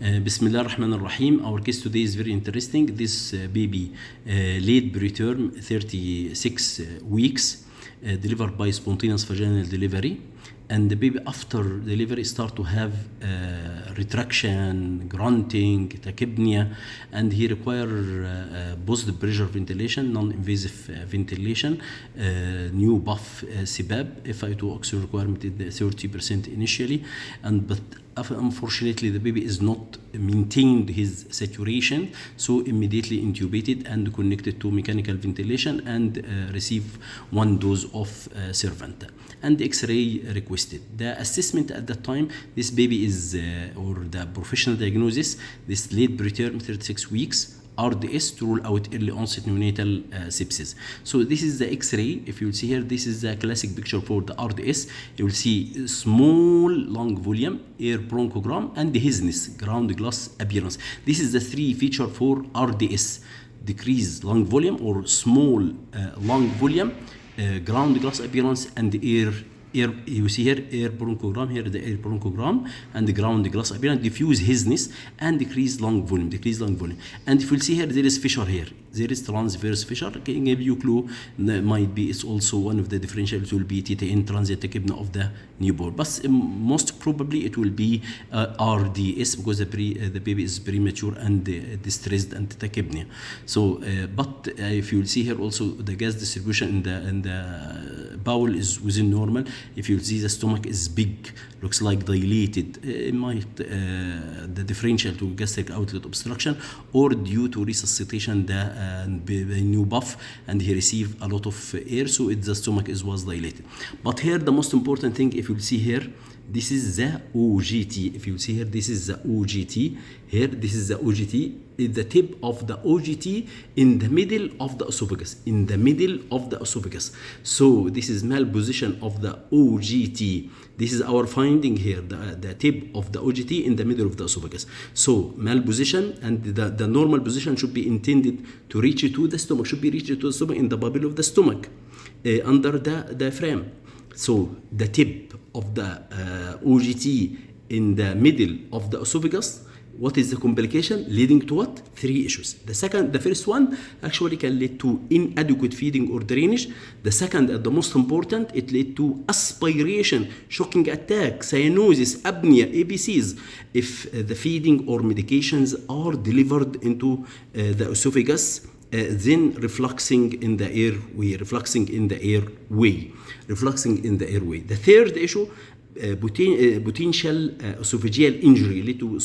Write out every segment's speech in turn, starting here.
Bismillah ar-Rahman ar-Rahim. Our case today is very interesting. This baby late preterm, 36 weeks, delivered by spontaneous vaginal delivery, and the baby after delivery start to have retraction, grunting, tachypnea, and he require positive pressure ventilation, non-invasive ventilation, new buff CPAP, FI2 oxygen requirement is 30% initially, but unfortunately the baby is not maintained his saturation, so immediately intubated and connected to mechanical ventilation and receive 1 dose of Servanta and X-ray requested. The assessment at that time, this baby is or the professional diagnosis, this late preterm 36 weeks RDS to rule out early onset neonatal sepsis. So this is the X-ray. If you will see here, this is the classic picture for the RDS. You will see small lung volume, air bronchogram, and the dizziness, ground glass appearance. This is the 3 feature for RDS: decreased lung volume or small lung volume, ground glass appearance, and air. You see here air bronchogram, here the air bronchogram and the ground glass appearance, diffuse dizziness and decreased lung volume, And if you see here, there is fissure here. There is transverse fissure. Can give you clue. Might be it's also one of the differentials will be TTN, transient tachypnea of the newborn. But most probably it will be RDS because the baby is premature and distressed and tachypnea. So, but if you will see here also the gas distribution in the bowel is within normal. If you see the stomach is big, looks like dilated, it might the differential to gastric outlet obstruction or due to resuscitation the new buff and he received a lot of air, so the stomach was dilated. But here the most important thing, if you see here, this is the OGT. If you see here, this is the OGT. Here, this is the OGT. It's the tip of the OGT in the middle of the esophagus. So this is malposition of the OGT. This is our finding here, the tip of the OGT in the middle of the esophagus. So malposition, and the normal position should be intended to reach to the stomach, in the bubble of the stomach, under the diaphragm. So the tip of the OGT in the middle of the esophagus. What is the complication leading to what? 3 issues. The first one actually can lead to inadequate feeding or drainage. The second, and the most important, it lead to aspiration, shocking attack, cyanosis, apnea, ABCs, if the feeding or medications are delivered into the esophagus, then refluxing in the airway. The third issue, potential esophageal injury, lead to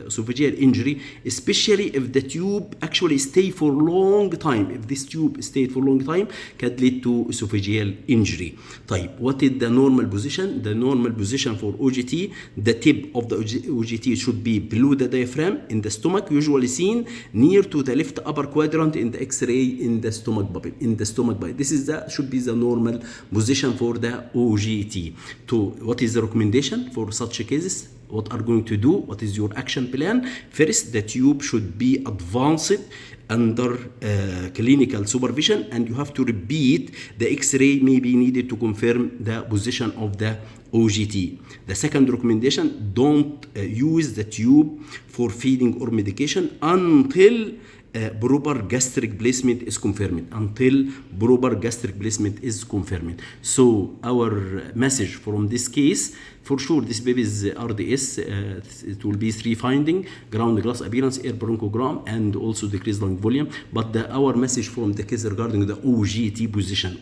esophageal injury, especially if the tube actually stay for a long time. If this tube stayed for a long time, can lead to esophageal injury. Type. What is the normal position? The normal position for OGT, the tip of the OGT should be below the diaphragm in the stomach, usually seen near to the left upper quadrant in the X-ray in the stomach bubble. This is should be the normal position for the OGT. What is the recommendation for such cases? What are going to do? What is your action plan? First, the tube should be advanced under clinical supervision, and you have to repeat the X-ray may be needed to confirm the position of the OGT. The second recommendation, don't use the tube for feeding or medication until proper gastric placement is confirmed. So our message from this case, for sure this baby is RDS, it will be 3 finding: ground glass appearance, air bronchogram, and also decreased lung volume. But our message from the case regarding the OGT position,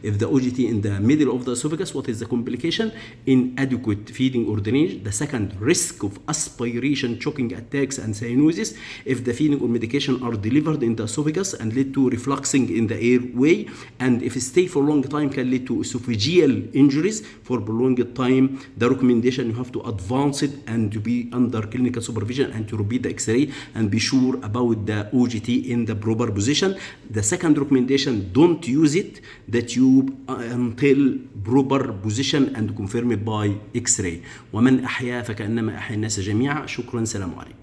if the OGT in the middle of the esophagus, what is the complication? Inadequate feeding or drainage. The second, risk of aspiration, choking attacks, and cyanosis if the feeding or medication are delivered in the esophagus and lead to refluxing in the airway, and if it stay for a long time can lead to esophageal injuries for prolonged time. The recommendation, you have to advance it and to be under clinical supervision and to repeat the X-ray and be sure about the OGT in the proper position. The second recommendation, don't use it, the tube, until proper position and confirmed by X-ray. ومن أحيا فكأنما أحيا الناس جميعا. شكرا، سلام عليكم.